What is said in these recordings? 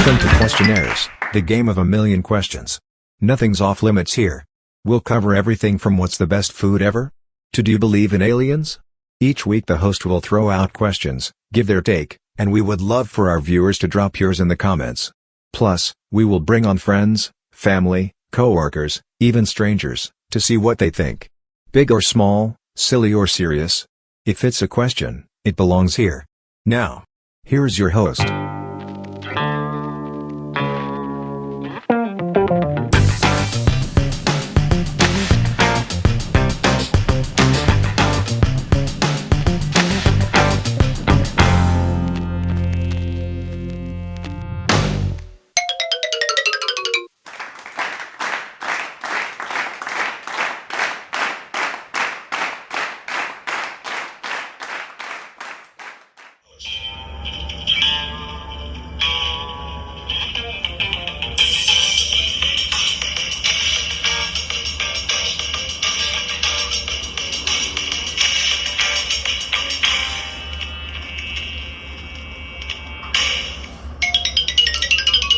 Welcome to Questionaires, the game of a million questions. Nothing's off limits here. We'll cover everything from what's the best food ever to do you believe in aliens? Each week the host will throw out questions, give their take, and we would love for our viewers to drop yours in the comments. Plus, we will bring on friends, family, co-workers, even strangers, to see what they think. Big or small, silly or serious. If it's a question, it belongs here. Now, here's your host.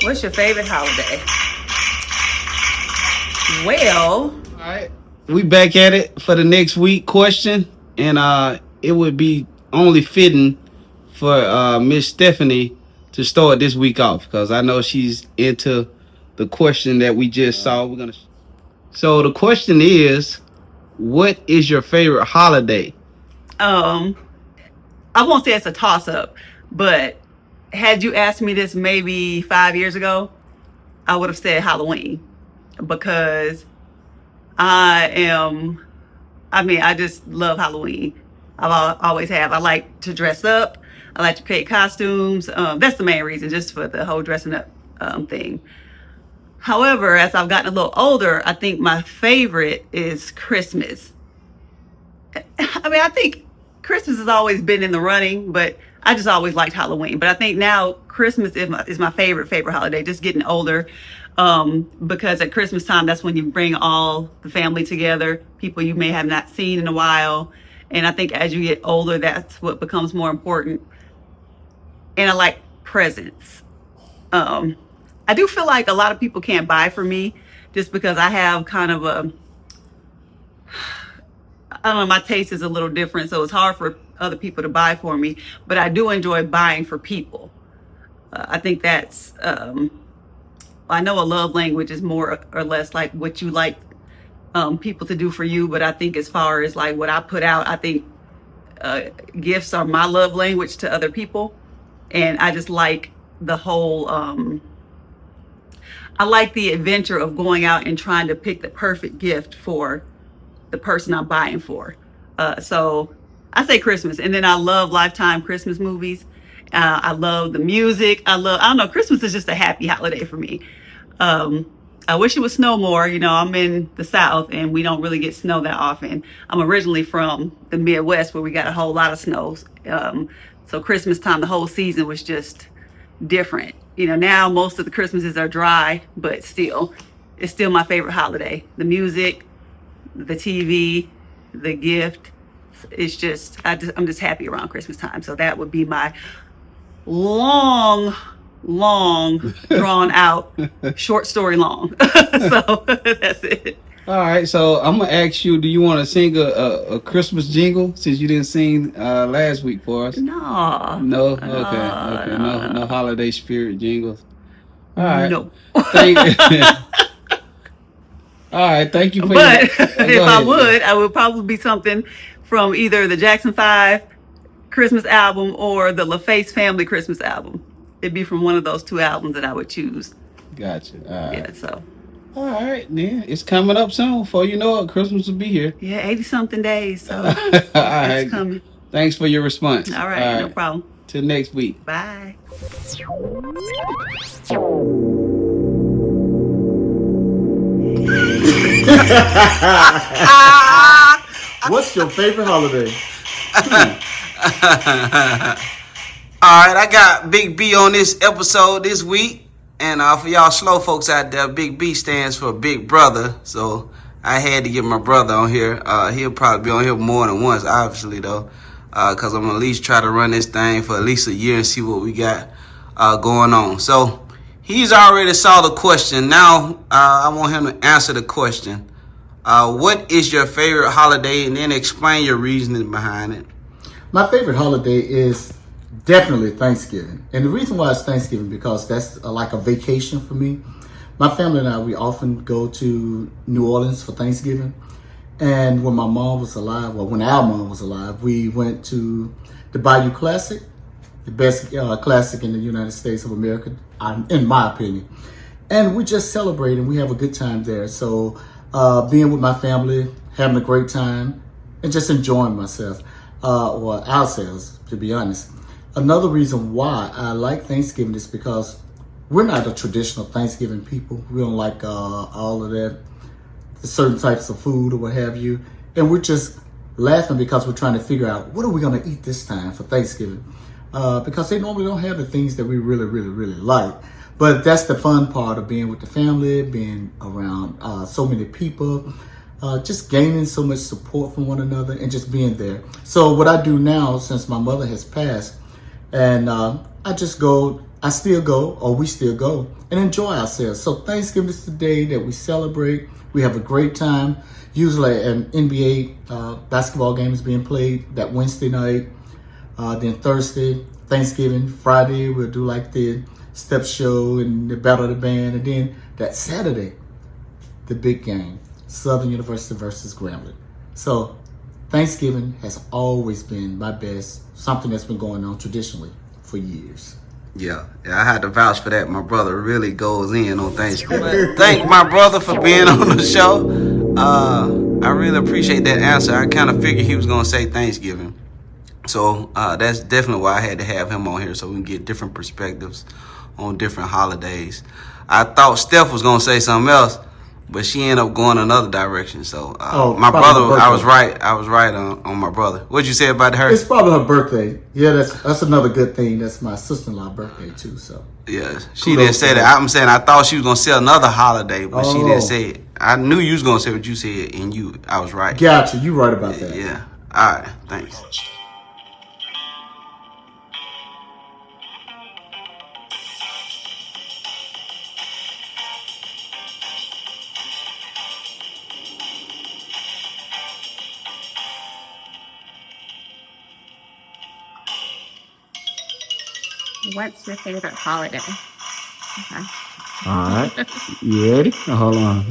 What's your favorite holiday? Well, all right, we back at it for the next week question, and it would be only fitting for Miss Stephanie to start this week off because I know she's into the question that we just saw. So the question is, what is your favorite holiday? I won't say it's a toss-up, but had you asked me this maybe 5 years ago, I would have said Halloween, because I just love Halloween. Always have. I like to dress up. I like to create costumes. That's the main reason, just for the whole dressing up thing. However, as I've gotten a little older, I think my favorite is Christmas. I think Christmas has always been in the running, but I just always liked Halloween. But I think now Christmas is my favorite holiday, just getting older. Because at Christmas time, that's when you bring all the family together, people you may have not seen in a while. And I think as you get older, that's what becomes more important. And I like presents. I do feel like a lot of people can't buy for me just because I have kind of I don't know, my taste is a little different, so it's hard for other people to buy for me, but I do enjoy buying for people. I think that's, I know a love language is more or less like what you like people to do for you, but I think as far as like what I put out, I think gifts are my love language to other people. And I just like the whole, I like the adventure of going out and trying to pick the perfect gift for the person I'm buying for. So I say Christmas, and then I love Lifetime Christmas movies. I love the music. I don't know, Christmas is just a happy holiday for me. I wish it would snow more. You know, I'm in the South and we don't really get snow that often. I'm originally from the Midwest where we got a whole lot of snows. So Christmas time, the whole season was just different. You know, now most of the Christmases are dry, but still, it's still my favorite holiday. The music, the TV, the gift. It's just, I'm just happy around Christmas time. So that would be my long drawn out short story long. So that's it. All right, so I'm gonna ask you, do you want to sing a Christmas jingle since you didn't sing last week for us? No. Okay. No holiday spirit jingles. All right. No. All right, thank you for But if I would probably be something from either the Jackson 5 Christmas album or the LaFace Family Christmas album. It'd be from one of those two albums that I would choose. Gotcha. All right. Yeah, so. All right, then. It's coming up soon. Before you know it, Christmas will be here. Yeah, 80-something days, so All right. it's coming. Thanks for your response. All right, no problem. Till next week. Bye. What's your favorite holiday? Alright, I got Big B on this episode this week. And for y'all slow folks out there, Big B stands for Big Brother. So I had to get my brother on here. He'll probably be on here more than once, obviously, though. Because I'm going to at least try to run this thing for at least a year and see what we got going on. So He's already saw the question. Now I want him to answer the question. What is your favorite holiday? And then explain your reasoning behind it. My favorite holiday is definitely Thanksgiving. And the reason why it's Thanksgiving because that's like a vacation for me. My family and I, we often go to New Orleans for Thanksgiving. And when my mom was alive, well, when our mom was alive, we went to the Bayou Classic, the best classic in the United States of America, in my opinion. And we just celebrate and we have a good time there. So being with my family, having a great time, and just enjoying myself, or ourselves, to be honest. Another reason why I like Thanksgiving is because we're not a traditional Thanksgiving people. We don't like all of that, certain types of food or what have you. And we're just laughing because we're trying to figure out what are we going to eat this time for Thanksgiving. Because they normally don't have the things that we really, really, really like. But that's the fun part of being with the family, being around so many people, just gaining so much support from one another and just being there. So what I do now, since my mother has passed, and I still go, or we still go, and enjoy ourselves. So Thanksgiving is the day that we celebrate. We have a great time. Usually an NBA basketball game is being played that Wednesday night. Then Thursday, Thanksgiving, Friday, we'll do like the step show and the battle of the band. And then that Saturday, the big game, Southern University versus Grambling. So Thanksgiving has always been my best, something that's been going on traditionally for years. Yeah, I had to vouch for that. My brother really goes in on Thanksgiving. Thank my brother for being on the show. I really appreciate that answer. I kind of figured he was going to say Thanksgiving. So that's definitely why I had to have him on here so we can get different perspectives on different holidays. I thought Steph was going to say something else, but she ended up going another direction. So my brother, I was right on my brother. What'd you say about her? It's probably her birthday. Yeah, that's another good thing. That's my sister-in-law's birthday too. So yeah, she didn't say that. I'm saying I thought she was gonna say another holiday, but she didn't say it. I knew you was gonna say what you said, and I was right. Gotcha, you right about that. Yeah. All right. Thanks. What's your favorite holiday? Okay. All right. You ready? Hold on.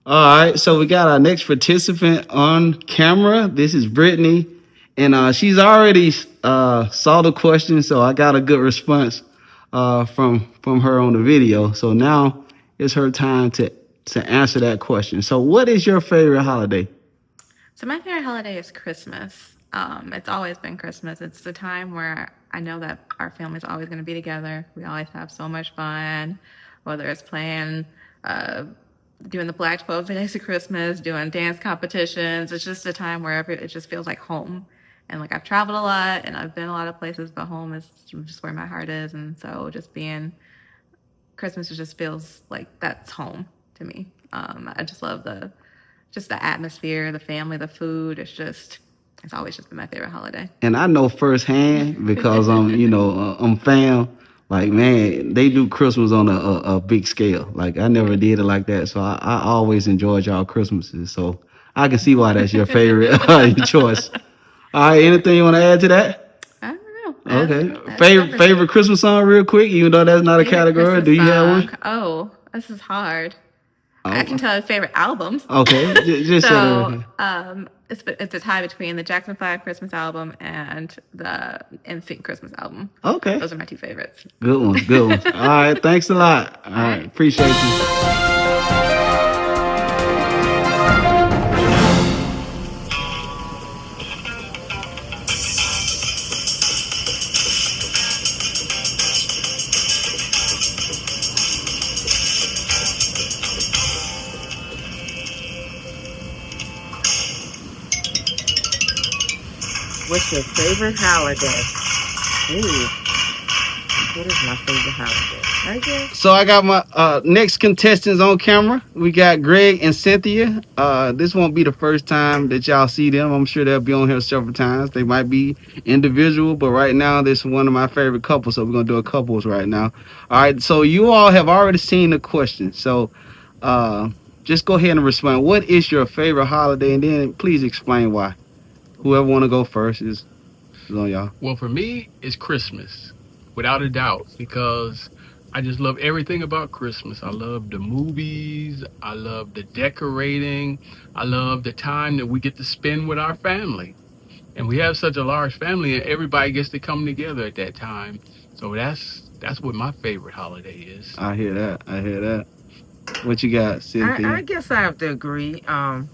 All right. So we got our next participant on camera. This is Brittany. And she's already saw the question, so I got a good response from her on the video. So now it's her time to answer that question. So what is your favorite holiday? So my favorite holiday is Christmas. It's always been Christmas. It's the time where I know that our family's always going to be together. We always have so much fun, whether it's playing, doing the Black 12 Days of Christmas, doing dance competitions. It's just a time where it just feels like home. And like I've traveled a lot and I've been a lot of places, but home is just where my heart is. And so just being Christmas, it just feels like that's home to me. I just love the atmosphere, the family, the food. It's always just been my favorite holiday. And I know firsthand because I'm fam. Like, man, they do Christmas on a big scale. Like, I never did it like that. So I always enjoyed y'all Christmases. So I can see why that's your favorite choice. All right, anything you want to add to that? I don't know. Okay. Favorite Christmas song real quick, even though that's not a category. Christmas Do you have song. one? Oh, this is hard. I can tell you favorite albums. Okay. Just so it's a tie between the Jackson 5 Christmas album and the NSYNC Christmas album. Okay. Those are my two favorites. Good ones. All right. Thanks a lot. All right. Appreciate you. What's your favorite holiday? Ooh, what is my favorite holiday? I guess. So I got my next contestants on camera. We got Greg and Cynthia. This won't be the first time that y'all see them. I'm sure they'll be on here several times. They might be individual, but right now this is one of my favorite couples. So we're gonna do a couples right now. All right. So you all have already seen the question. So just go ahead and respond. What is your favorite holiday? And then please explain why. Whoever want to go first is on y'all. Well, for me, it's Christmas, without a doubt, because I just love everything about Christmas. I love the movies. I love the decorating. I love the time that we get to spend with our family. And we have such a large family, and everybody gets to come together at that time. So that's what my favorite holiday is. I hear that. What you got, Cynthia? I guess I have to agree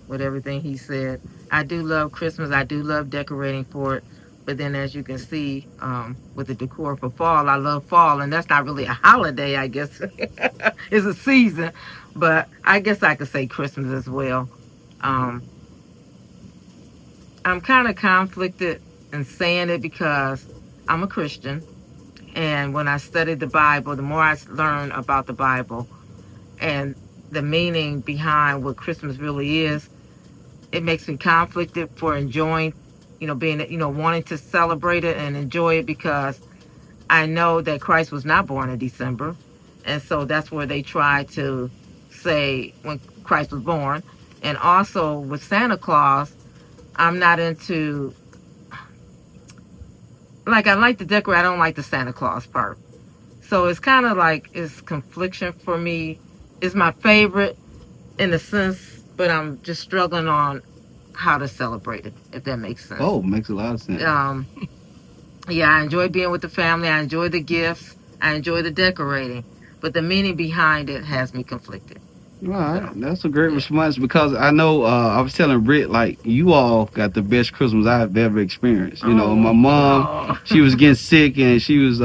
with everything he said. I do love Christmas. I do love decorating for it. But then, as you can see, with the decor for fall, I love fall, and that's not really a holiday. I guess it's a season, but I guess I could say Christmas as well. I'm kind of conflicted in saying it because I'm a Christian, and when I studied the Bible, the more I learn about the Bible and the meaning behind what Christmas really is, it makes me conflicted for enjoying, being, wanting to celebrate it and enjoy it, because I know that Christ was not born in December. And so that's where they try to say when Christ was born. And also with Santa Claus, I'm not into, I like the decorate, I don't like the Santa Claus part. So it's kind of like, it's confliction for me. It's my favorite in a sense, but I'm just struggling on how to celebrate it, if that makes sense. Oh, makes a lot of sense. Yeah, I enjoy being with the family. I enjoy the gifts. I enjoy the decorating. But the meaning behind it has me conflicted. All right, that's a great response, because I know I was telling Britt, you all got the best Christmas I've ever experienced. My mom, she was getting sick and she was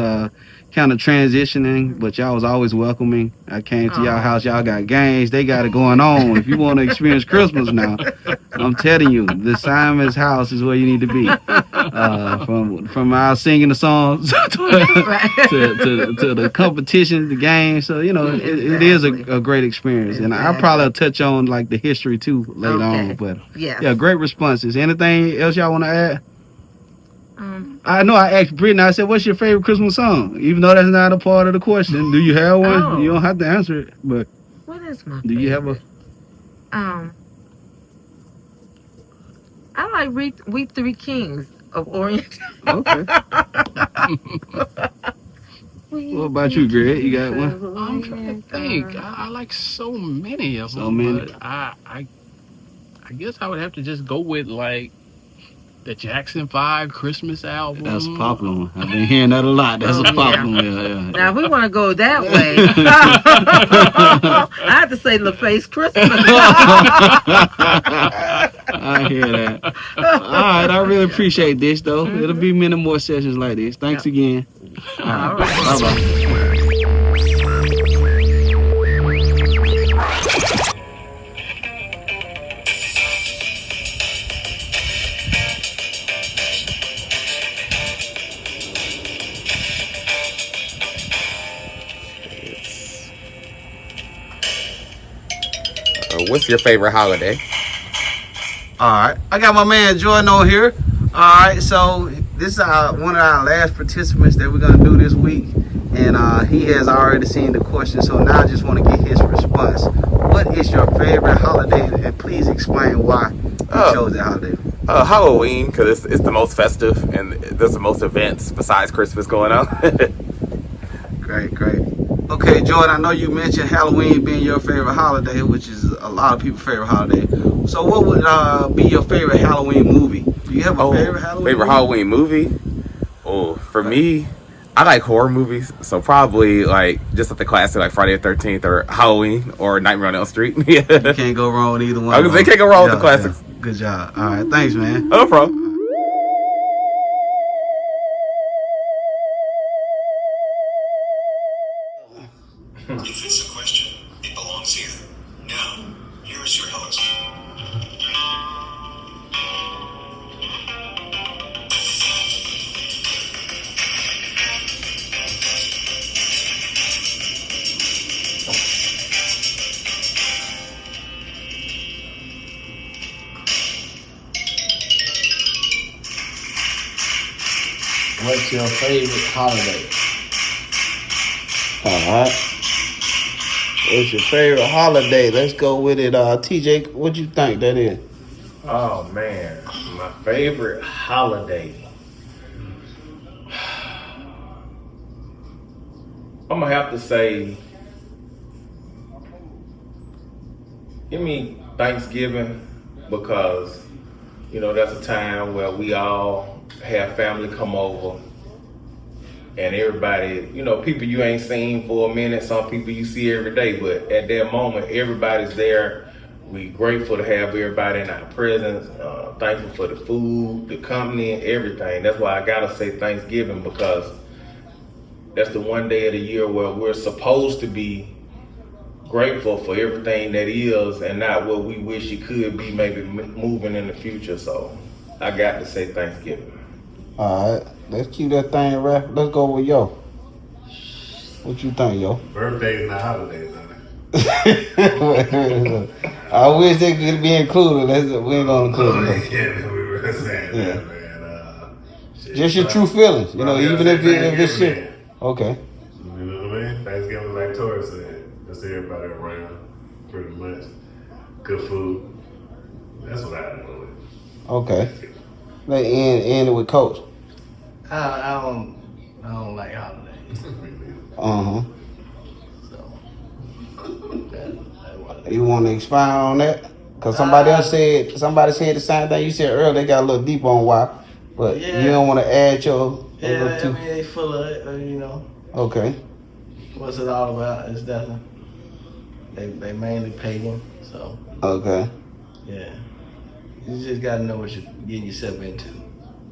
kind of transitioning, but y'all was always welcoming. I came to y'all house, y'all got games, they got it going on. If you want to experience Christmas now, I'm telling you, the Simon's house is where you need to be. From our singing the songs to the competition, the games. So it is a great experience, and I'll probably touch on the history too later on. But yeah, great responses. Anything else y'all want to add? I know I asked Brittany, I said, what's your favorite Christmas song? Even though that's not a part of the question. Do you have one? You don't have to answer it, but what is my do you have a I like We Three Kings of Orient. Okay. What about you, Greg? You got one? I'm trying to think. I like so many of them. So many. But I guess I would have to just go with the Jackson 5 Christmas album. That's a popular one. I've been hearing that a lot. That's a popular one. Yeah. Now, if we want to go that way, I have to say LaFace Christmas. I hear that. All right, I really appreciate this, though. It'll be many more sessions like this. Thanks again. All right. Bye-bye. What's your favorite holiday? All right, I got my man Jordan on here. All right, so this is one of our last participants that we're gonna do this week, and he has already seen the question. So now I just want to get his response. What is your favorite holiday, and please explain why you chose that holiday? Halloween, because it's the most festive and there's the most events besides Christmas going on. Great. Okay, Jordan, I know you mentioned Halloween being your favorite holiday, which is a lot of people's favorite holiday. So what would be your favorite Halloween movie? Do you have a favorite Halloween movie? Oh, for me, I like horror movies, so probably just the classic Friday the 13th or Halloween or Nightmare on Elm Street. Yeah. You can't go wrong with either one. They can't go wrong with the classics. Yeah. Good job. All right, thanks, man. No problem. If it's a question, it belongs here. Now, here is your host. What's your favorite holiday? All right. What's your favorite holiday? Let's go with it. TJ, what you think that is? Oh man, my favorite holiday. I'm gonna have to say, give me Thanksgiving, because that's a time where we all have family come over, and everybody, people you ain't seen for a minute, some people you see every day, but at that moment, everybody's there. We grateful to have everybody in our presence, thankful for the food, the company, and everything. That's why I gotta say Thanksgiving, because that's the one day of the year where we're supposed to be grateful for everything that is, and not what we wish it could be maybe moving in the future. So I got to say Thanksgiving. All right, let's keep that thing wrapped. Let's go with Yo. What you think, Yo? Birthdays and holidays, honey. I wish they could be included. We ain't gonna include them. Yeah, we were saying that, man. Just your true feelings, even if it's shit. Man. Okay. You know what I mean? Thanksgiving, like Tori said, just everybody around, pretty much. Good food. That's what I know. Okay. Let's end it with Coach. I don't like holidays. So You want to expound on that? Because somebody said the same thing you said earlier. They got a little deep on why, but you don't want to add your. Yeah, I mean they full of it, Okay. What's it all about? It's definitely they mainly pagan, so. Okay. Yeah, you just gotta know what you're getting yourself into,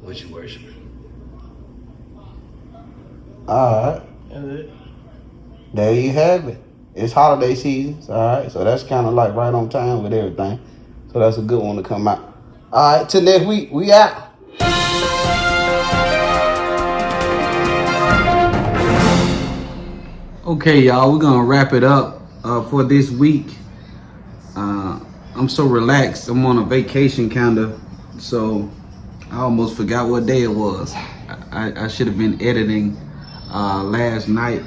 what you're worshiping. All right. That's it. There you have it. It's holiday season, all right? So that's kind of like right on time with everything. So that's a good one to come out. All right, till next week, we out. Okay, y'all, we're going to wrap it up for this week. I'm so relaxed. I'm on a vacation kind of, so I almost forgot what day it was. I should have been editing last night,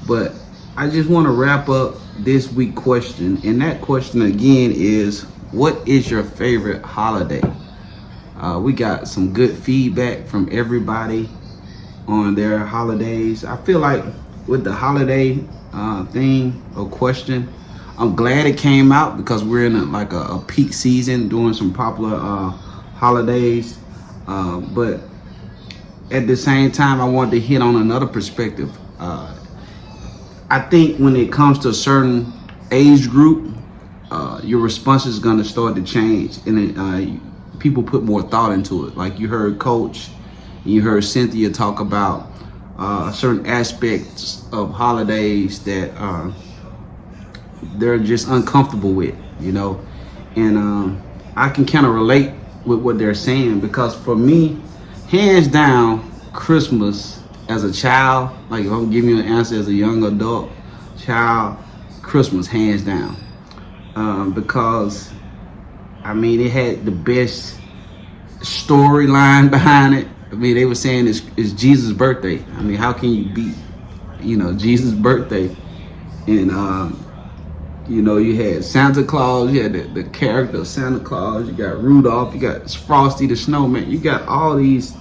but I just want to wrap up this week question, and that question again is, what is your favorite holiday? We got some good feedback from everybody on their holidays. I feel like with the holiday thing or question, I'm glad it came out, because we're in a peak season doing some popular holidays, but at the same time I wanted to hit on another perspective. I think when it comes to a certain age group, your response is going to start to change, and people put more thought into it. Like you heard Coach, you heard Cynthia talk about certain aspects of holidays that they're just uncomfortable with, and I can kind of relate with what they're saying, because for me, hands down, Christmas as a child, like if I'm giving you an answer as a young adult child, Christmas hands down, because I mean it had the best storyline behind it. I mean, they were saying it's Jesus' birthday. I mean, how can you beat Jesus' birthday? And you had Santa Claus, you had the character of Santa Claus, you got Rudolph, you got Frosty the Snowman, you got all these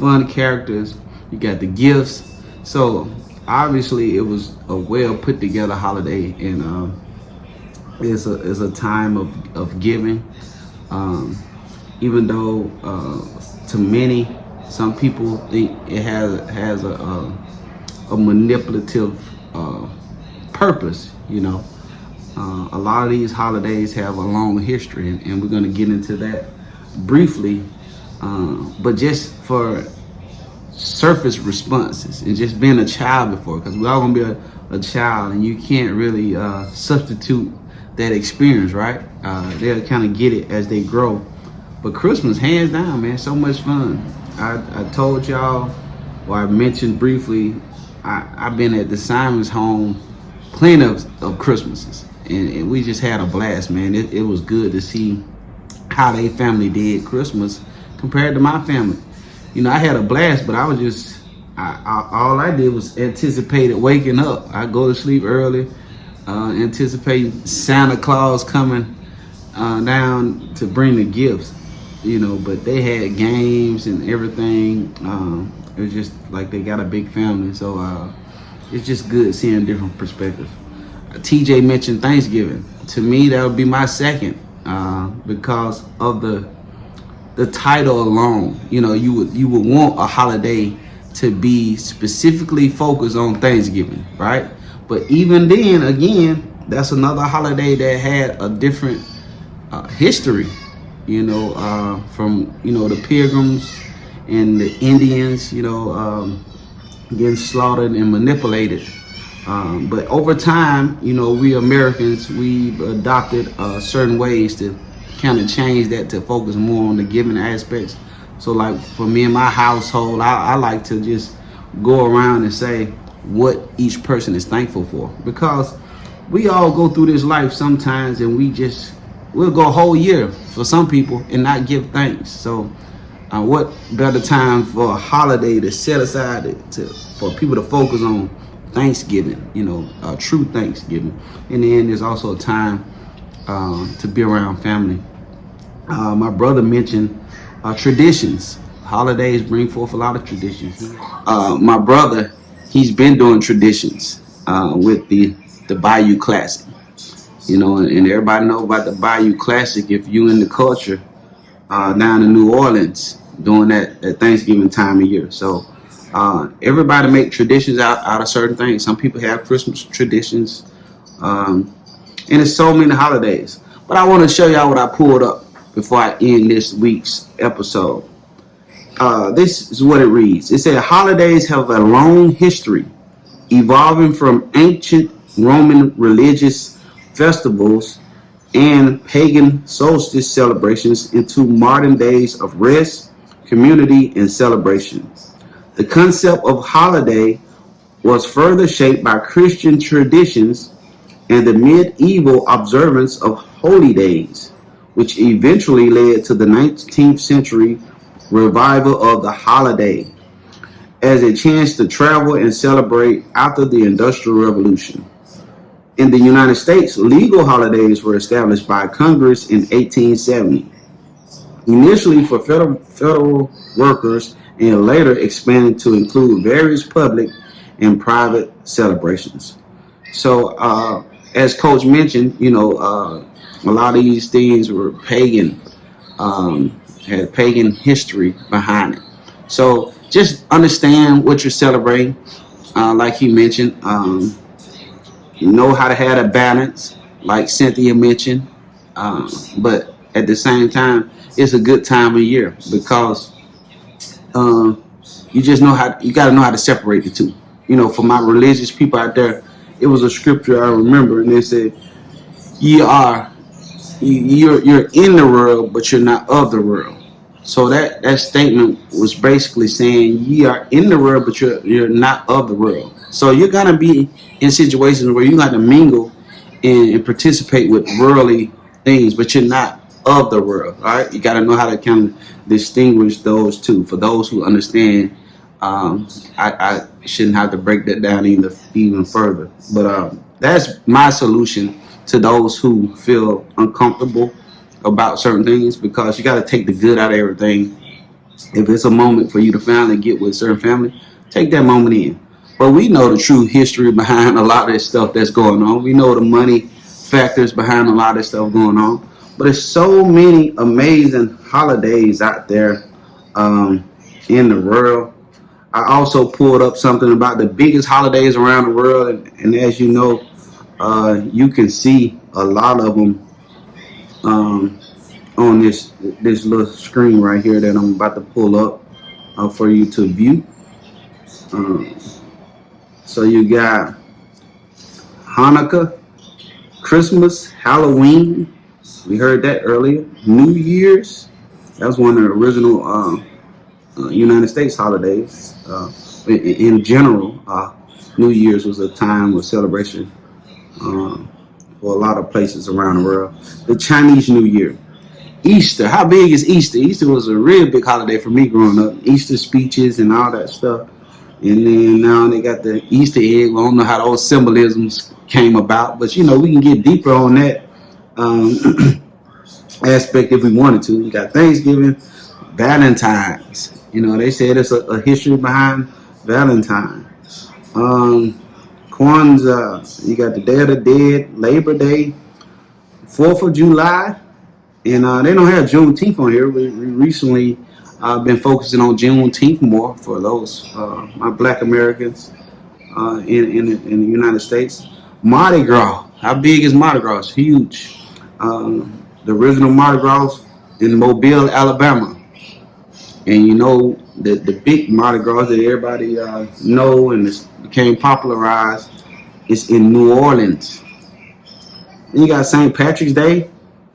fun characters, you got the gifts. So obviously it was a well put together holiday, and it's a time of giving, even though to many, some people think it has a manipulative purpose. A lot of these holidays have a long history, and we're going to get into that briefly, but just for surface responses and just being a child before, because we're all going to be a child, and you can't really substitute that experience, right? They'll kind of get it as they grow. But Christmas, hands down, man, so much fun. I told y'all, or I mentioned briefly, I've been at the Simon's home plenty of Christmases, and we just had a blast, man. It was good to see how they family did Christmas compared to my family. I had a blast, but I was just, all I did was anticipated waking up. I go to sleep early, anticipating Santa Claus coming down to bring the gifts, but they had games and everything. It was just like they got a big family, so it's just good seeing different perspectives. TJ mentioned Thanksgiving. To me, that would be my second, because of the title alone. You would want a holiday to be specifically focused on Thanksgiving, right? But even then, again, that's another holiday that had a different history, from the Pilgrims and the Indians, getting slaughtered and manipulated. But over time, we Americans, we've adopted certain ways to kind of change that to focus more on the giving aspects. So like for me and my household, I like to just go around and say what each person is thankful for, because we all go through this life sometimes and we'll go a whole year for some people and not give thanks. So what better time for a holiday to set aside for people to focus on Thanksgiving, true Thanksgiving. And then there's also a time to be around family. My brother mentioned traditions. Holidays bring forth a lot of traditions. My brother, he's been doing traditions with the Bayou Classic. And everybody know about the Bayou Classic if you in the culture down in New Orleans during that Thanksgiving time of year. So everybody make traditions out of certain things. Some people have Christmas traditions, and it's so many holidays. But I want to show y'all what I pulled up before I end this week's episode. This is what it reads. It said, holidays have a long history, evolving from ancient Roman religious festivals and pagan solstice celebrations into modern days of rest, community, and celebration. The concept of holiday was further shaped by Christian traditions and the medieval observance of holy days, which eventually led to the 19th century revival of the holiday as a chance to travel and celebrate after the Industrial Revolution. In the United States, legal holidays were established by Congress in 1870, initially for federal workers and later expanded to include various public and private celebrations. So, as Coach mentioned, a lot of these things were pagan, had pagan history behind it. So just understand what you're celebrating. Like he mentioned, know how to have a balance, like Cynthia mentioned. But at the same time, it's a good time of year because you got to know how to separate the two. For my religious people out there, it was a scripture I remember, and they said, you're in the world, but you're not of the world. So that statement was basically saying ye are in the world, but you're not of the world. So you're gonna be in situations where you got to mingle and participate with worldly things, but you're not of the world. All right, you got to know how to kind of distinguish those two. For those who understand, I shouldn't have to break that down even further. But that's my solution to those who feel uncomfortable about certain things, because you got to take the good out of everything. If it's a moment for you to finally get with a certain family, take that moment in. But we know the true history behind a lot of this stuff that's going on. We know the money factors behind a lot of this stuff going on. But there's so many amazing holidays out there in the world. I also pulled up something about the biggest holidays around the world. And as you know, you can see a lot of them on this little screen right here that I'm about to pull up for you to view. So you got Hanukkah, Christmas, Halloween. We heard that earlier. New Year's. That was one of the original United States holidays. In general, New Year's was a time of celebration for a lot of places around the world. The Chinese New Year. Easter. How big is Easter? Easter was a real big holiday for me growing up. Easter speeches and all that stuff. And then now they got the Easter egg. I don't know how those symbolisms came about, but we can get deeper on that aspect if we wanted to. You got Thanksgiving, Valentine's. They said there's a history behind Valentine. Kwanzaa. You got the Day of the Dead, Labor Day, 4th of July. And they don't have Juneteenth on here. We recently been focusing on Juneteenth more for those my Black Americans in the United States. Mardi Gras. How big is Mardi Gras? It's huge. The original Mardi Gras in Mobile, Alabama. And the big Mardi Gras that everybody know and became popularized is in New Orleans. Then you got St. Patrick's Day.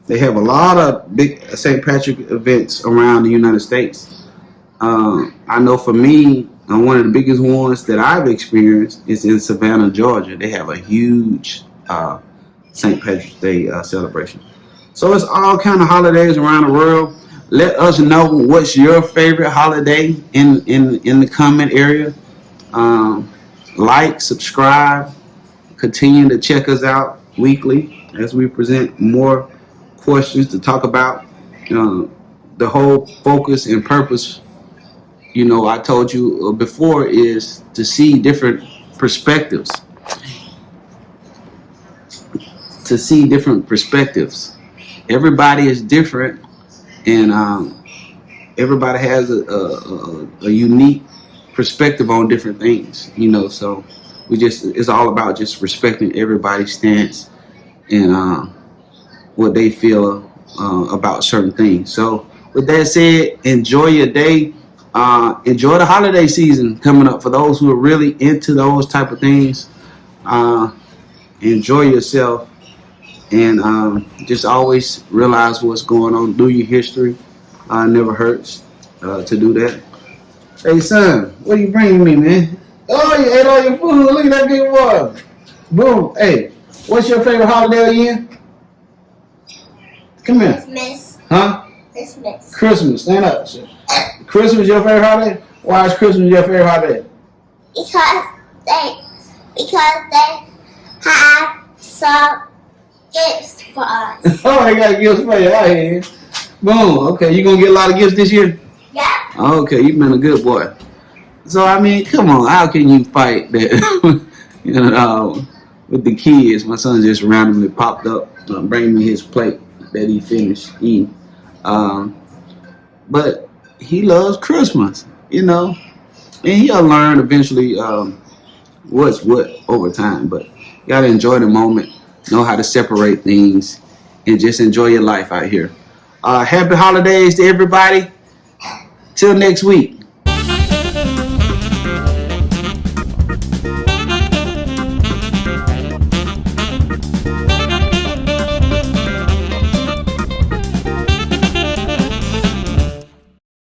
They have a lot of big St. Patrick events around the United States. I know for me, one of the biggest ones that I've experienced is in Savannah, Georgia. They have a huge St. Patrick's Day celebration. So it's all kind of holidays around the world. Let us know what's your favorite holiday in the comment area. Like, subscribe, continue to check us out weekly as we present more questions to talk about. The whole focus and purpose, I told you before, is to see different perspectives. To see different perspectives. Everybody is different, and everybody has a unique perspective on different things. So it's all about just respecting everybody's stance and what they feel about certain things. So with that said, enjoy your day. Enjoy the holiday season coming up for those who are really into those type of things. Enjoy yourself, and just always realize what's going on. Do your history. Never hurts to do that. Hey son, what are you bringing me, man? Oh, you ate all your food. Look at that big boy. Boom. Hey, what's your favorite holiday again? Come here. Christmas. Huh? Christmas. Christmas. Stand up. Christmas your favorite holiday? Why is Christmas your favorite holiday? Because they have some gifts for us. Oh, they got gifts for you out here. Boom. Okay, you gonna get a lot of gifts this year? Yeah. Okay, you've been a good boy. So come on, how can you fight that? With the kids, my son just randomly popped up, bringing me his plate that he finished eating. But he loves Christmas, and he'll learn eventually what's what over time. But you gotta enjoy the moment, know how to separate things, and just enjoy your life out here. Happy holidays to everybody. Till next week.